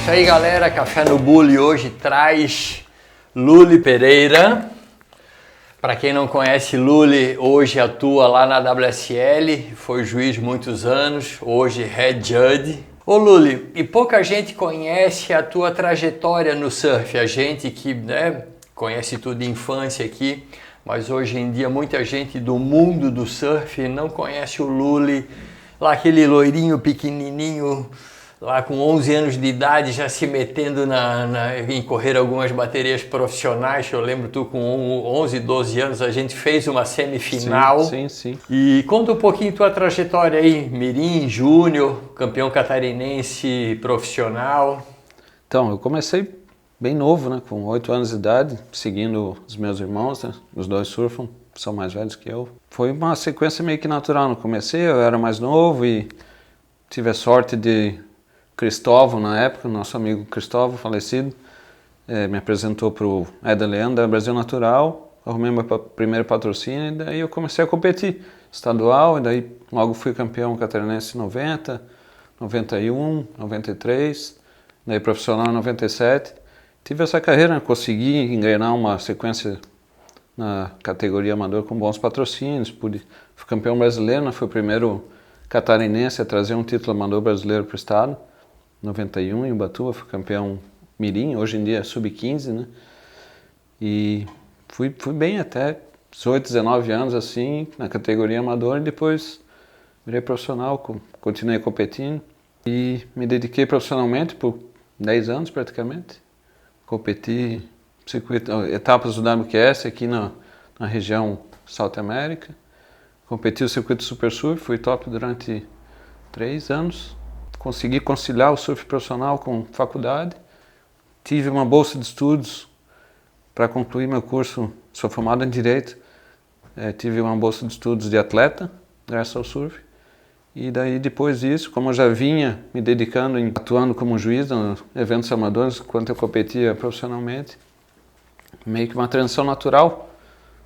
Isso aí, galera, Café no Bully hoje traz Lully Pereira. Para quem não conhece, Lully hoje atua lá na WSL, foi juiz muitos anos, hoje head judge. Ô Lully, e pouca gente conhece a tua trajetória no surf, a gente que conhece tudo de infância aqui, mas hoje em dia muita gente do mundo do surf não conhece o Lully, lá aquele loirinho pequenininho, lá com 11 anos de idade já se metendo em correr algumas baterias profissionais. Eu lembro tu com 11, 12 anos, a gente fez uma semifinal. Sim. E conta um pouquinho tua trajetória aí, mirim, júnior, campeão catarinense profissional. Então, eu comecei bem novo, né, com 8 anos de idade, seguindo os meus irmãos, né, os dois surfam, são mais velhos que eu. Foi uma sequência meio que natural, no começo eu era mais novo e tive a sorte de Cristóvão, na época, nosso amigo Cristóvão, falecido, me apresentou para o Éder Leandro, da Brasil Natural, arrumei meu primeiro patrocínio e daí eu comecei a competir estadual, e daí logo fui campeão catarinense em 90, 91, 93, daí profissional em 97. Tive essa carreira, consegui engrenar uma sequência na categoria amador com bons patrocínios, fui campeão brasileiro, né? Fui o primeiro catarinense a trazer um título amador brasileiro para o estado. 91 em Ubatuba, fui campeão mirim, hoje em dia é sub-15, né? E fui bem até 18, 19 anos assim, na categoria amador, e depois virei profissional, continuei competindo e me dediquei profissionalmente por 10 anos praticamente. Competi etapas do WQS aqui na região South America, competi o circuito Super Surf, fui top durante 3 anos. Consegui conciliar o surf profissional com faculdade, tive uma bolsa de estudos para concluir meu curso, sou formado em Direito, tive uma bolsa de estudos de atleta, graças ao surf, e daí depois disso, como eu já vinha me dedicando, atuando como juiz nos eventos amadores, enquanto eu competia profissionalmente, meio que uma transição natural,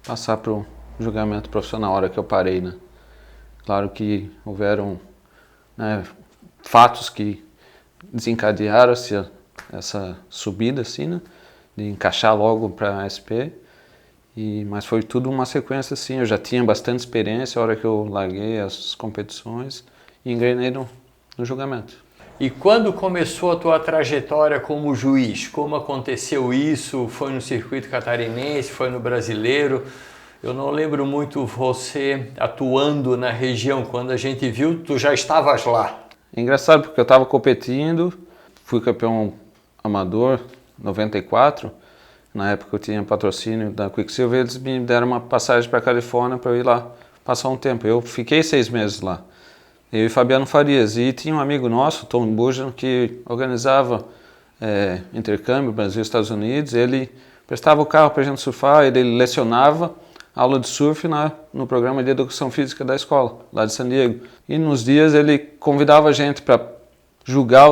passar para o julgamento profissional na hora que eu parei, né? Claro que houveram, né, fatos que desencadearam essa subida, assim, né? De encaixar logo para a SP, mas foi tudo uma sequência assim. Eu já tinha bastante experiência a hora que eu larguei as competições e engrenei no julgamento. E quando começou a tua trajetória como juiz? Como aconteceu isso? Foi no circuito catarinense? Foi no brasileiro? Eu não lembro muito você atuando na região. Quando a gente viu, tu já estavas lá. É engraçado porque eu estava competindo, fui campeão amador em 94, na época eu tinha patrocínio da Quicksilver, eles me deram uma passagem para a Califórnia para eu ir lá passar um tempo. Eu fiquei 6 meses lá, eu e Fabiano Farias, e tinha um amigo nosso, Tom Bujan, que organizava intercâmbio Brasil e Estados Unidos. Ele prestava o carro para a gente surfar, ele lecionava aula de surf no programa de educação física da escola, lá de San Diego. E nos dias ele convidava a gente para julgar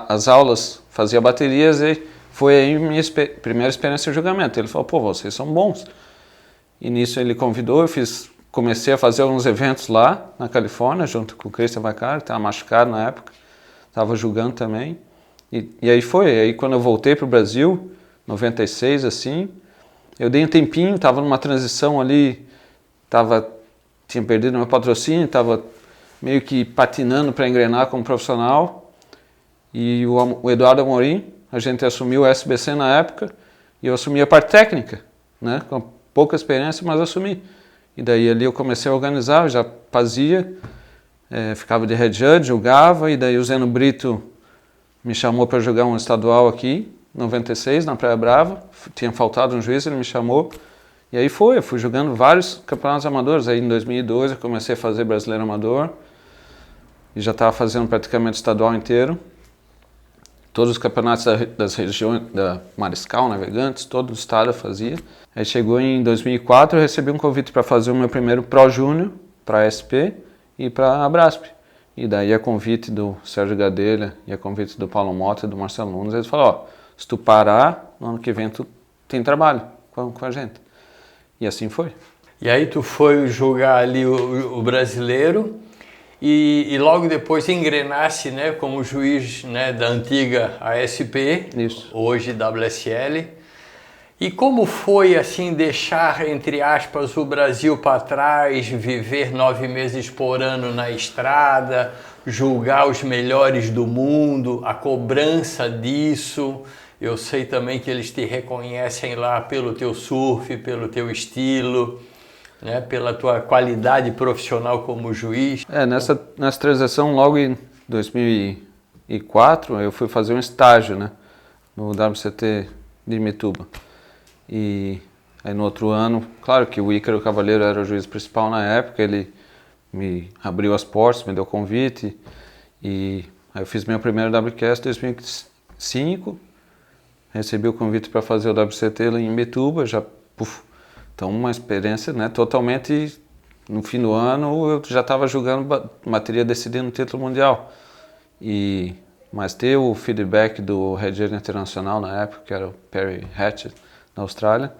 as aulas, fazia baterias, e foi aí minha primeira experiência de julgamento. Ele falou, pô, vocês são bons. E nisso ele convidou, comecei a fazer alguns eventos lá na Califórnia, junto com o Christian Vaccaro, que estava machucado na época, estava julgando também. E aí aí quando eu voltei para o Brasil, 96 assim, eu dei um tempinho, estava numa transição ali, tinha perdido meu patrocínio, estava meio que patinando para engrenar como profissional. E o Eduardo Amorim, a gente assumiu o SBC na época, e eu assumi a parte técnica, né, com pouca experiência, mas assumi. E daí ali eu comecei a organizar, eu já fazia, ficava de head judge, julgava, e daí o Zeno Brito me chamou para jogar um estadual aqui, 96, na Praia Brava, tinha faltado um juiz, ele me chamou, e aí eu fui jogando vários campeonatos amadores. Aí em 2012 eu comecei a fazer brasileiro amador, e já estava fazendo praticamente o estadual inteiro, todos os campeonatos das regiões, da Mariscal, Navegantes, todo o estado eu fazia. Aí chegou em 2004, eu recebi um convite para fazer o meu primeiro Pro Júnior, para a SP e para a Abrasp. E daí a convite do Sérgio Gadelha e a convite do Paulo Mota e do Marcelo Nunes, eles falaram, se tu parar, no ano que vem tu tem trabalho com a gente. E assim foi. E aí tu foi jogar ali o brasileiro, e logo depois engrenasse, né, como juiz, né, da antiga ASP, Isso. hoje WSL. E como foi assim deixar, entre aspas, o Brasil para trás, viver 9 meses por ano na estrada, julgar os melhores do mundo, a cobrança disso? Eu sei também que eles te reconhecem lá pelo teu surf, pelo teu estilo, né, pela tua qualidade profissional como juiz. Nessa transição, logo em 2004, eu fui fazer um estágio, né, no WCT de Imbituba. E aí no outro ano, claro que o Ícaro Cavaleiro era o juiz principal na época, ele me abriu as portas, me deu convite, e aí eu fiz meu primeiro WCast em 2005, recebi o convite para fazer o WCT lá em Imbituba, já, então uma experiência, né, totalmente, no fim do ano eu já estava jogando materia decidindo o título mundial, mas ter o feedback do Red Judge Internacional na época, que era o Perry Hatchett, na Austrália,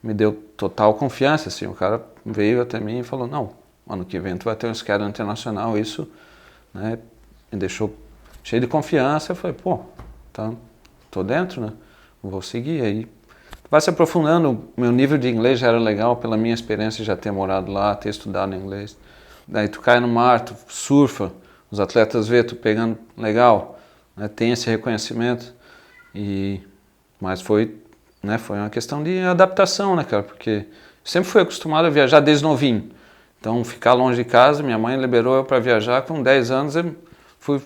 me deu total confiança, assim, o cara veio até mim e falou, não, ano que vem tu vai ter um schedule internacional, isso, né, me deixou cheio de confiança, eu falei, pô, tá, tô dentro, né, vou seguir, aí vai se aprofundando, meu nível de inglês já era legal, pela minha experiência de já ter morado lá, ter estudado inglês, daí tu cai no mar, tu surfa, os atletas vê tu pegando legal, né, tem esse reconhecimento, mas foi uma questão de adaptação, né, cara, porque sempre fui acostumado a viajar desde novinho, então ficar longe de casa, minha mãe liberou eu para viajar com 10 anos, eu fui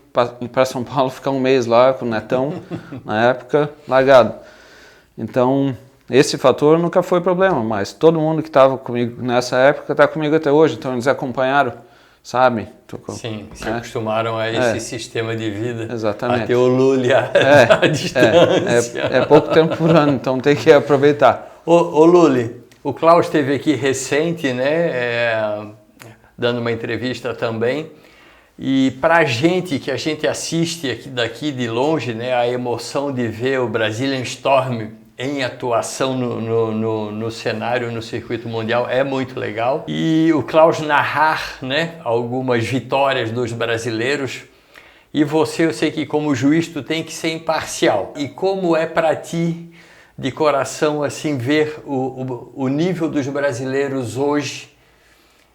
para São Paulo ficar um mês lá com o netão, na época, largado. Então, esse fator nunca foi problema, mas todo mundo que estava comigo nessa época está comigo até hoje, então eles acompanharam, sabe? Sim, se acostumaram a esse sistema de vida. Exatamente. A ter o Lully à distância. É pouco tempo por ano, então tem que aproveitar. Ô Lully, o Klaus esteve aqui recente, né, dando uma entrevista também, e para a gente que assiste aqui daqui de longe, né, a emoção de ver o Brazilian Storm em atuação no cenário, no circuito mundial, é muito legal. E o Klaus narrar, né, algumas vitórias dos brasileiros. E você, eu sei que como juiz tu tem que ser imparcial. E como é para ti, de coração, assim, ver o nível dos brasileiros hoje,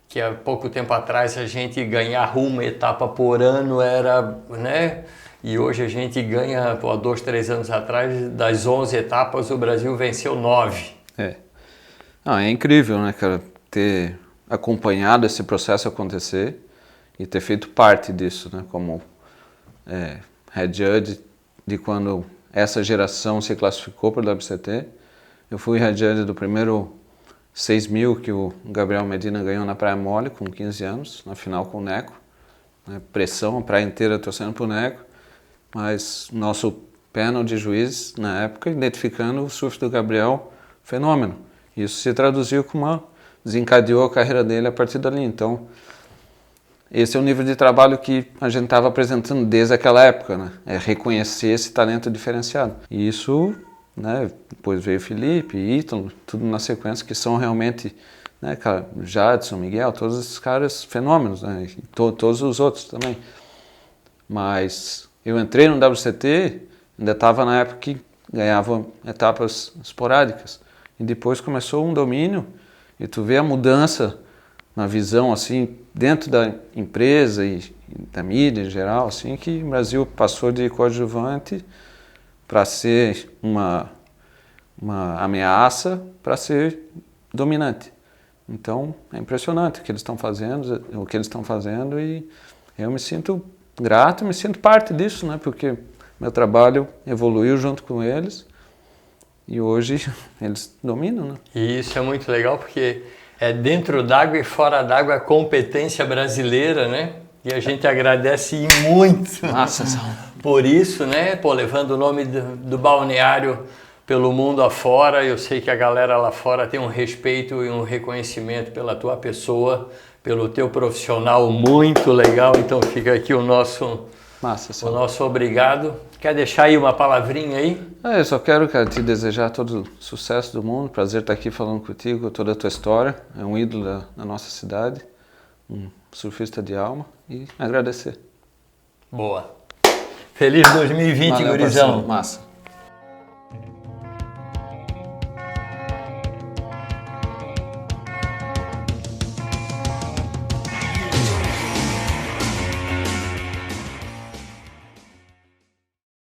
que há pouco tempo atrás a gente ganhar uma etapa por ano era, né? E hoje a gente ganha, há 2, 3 anos atrás, das 11 etapas, o Brasil venceu 9. É incrível, né, cara, ter acompanhado esse processo acontecer e ter feito parte disso, né, como Head Judge de quando essa geração se classificou para o WCT. Eu fui Head Judge do primeiro 6.000 que o Gabriel Medina ganhou na Praia Mole com 15 anos, na final com o Neco. Né, pressão, a praia inteira torcendo para o Neco. Mas nosso panel de juízes, na época, identificando o surf do Gabriel, fenômeno. Isso se traduziu desencadeou a carreira dele a partir dali. Então, esse é o nível de trabalho que a gente estava apresentando desde aquela época, né? É reconhecer esse talento diferenciado. E isso, né, depois veio o Felipe, Ítalo, tudo na sequência, que são realmente, né, cara, Jadson, Miguel, todos esses caras fenômenos, né? E todos os outros também. Mas eu entrei no WCT, ainda estava na época que ganhava etapas esporádicas. E depois começou um domínio, e tu vê a mudança na visão, assim, dentro da empresa e da mídia em geral, assim, que o Brasil passou de coadjuvante para ser uma ameaça para ser dominante. Então, é impressionante o que eles estão fazendo, e eu me sinto grato, me sinto parte disso, né? Porque meu trabalho evoluiu junto com eles e hoje eles dominam, né? E isso é muito legal porque é dentro d'água e fora d'água a competência brasileira, né? E a gente agradece muito. Nossa, por isso, né? Pô, levando o nome do balneário pelo mundo afora, eu sei que a galera lá fora tem um respeito e um reconhecimento pela tua pessoa, pelo teu profissional muito legal, então fica aqui o nosso obrigado. Quer deixar aí uma palavrinha aí? Eu só quero, cara, te desejar todo o sucesso do mundo, prazer estar aqui falando contigo, toda a tua história, é um ídolo da nossa cidade, um surfista de alma, e agradecer. Boa. Feliz 2020, Valeu, gurizão. parceiro. Massa.